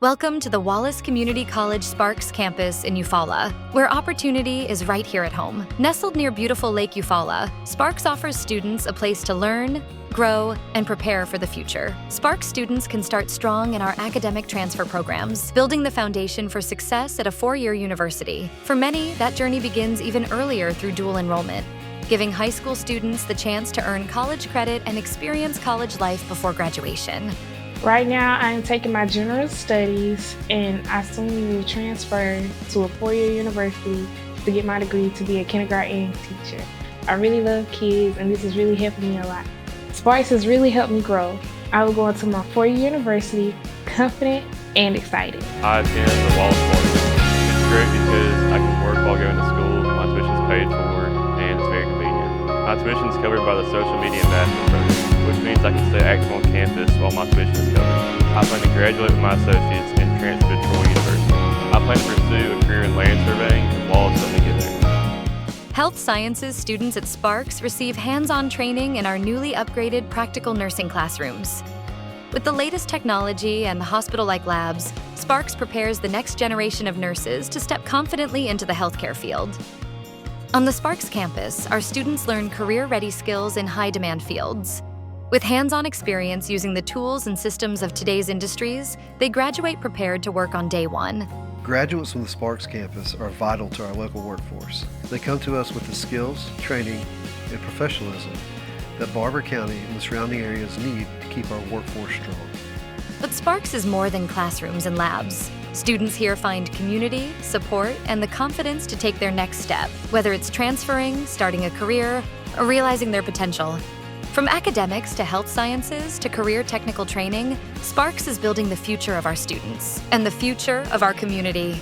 Welcome to the Wallace Community College Sparks campus in Eufaula, where opportunity is right here at home. Nestled near beautiful Lake Eufaula, Sparks offers students a place to learn, grow, and prepare for the future. Sparks students can start strong in our academic transfer programs, building the foundation for success at a four-year university. For many, that journey begins even earlier through dual enrollment, giving high school students the chance to earn college credit and experience college life before graduation. Right now, I'm taking my general studies, and I soon will transfer to a four-year university to get my degree to be a kindergarten teacher. I really love kids, and this is really helping me a lot. Sparks has really helped me grow. I will go into my four-year university confident and excited. I attend the Wallace Sparks. It's great because I can work while going to school, my tuition is paid for, and it's very convenient. My tuition is covered by the social media master's program, which means I can stay active on campus while my tuition is covered. I plan to graduate with my associates and transfer to Troy University. I plan to pursue a career in land surveying and Wallace let me get there. Health sciences students at Sparks receive hands-on training in our newly upgraded practical nursing classrooms. With the latest technology and the hospital-like labs, Sparks prepares the next generation of nurses to step confidently into the healthcare field. On the Sparks campus, our students learn career-ready skills in high-demand fields. With hands-on experience using the tools and systems of today's industries, they graduate prepared to work on day one. Graduates from the Sparks campus are vital to our local workforce. They come to us with the skills, training, and professionalism that Barber County and the surrounding areas need to keep our workforce strong. But Sparks is more than classrooms and labs. Students here find community, support, and the confidence to take their next step, whether it's transferring, starting a career, or realizing their potential. From academics to health sciences to career technical training, Sparks is building the future of our students and the future of our community.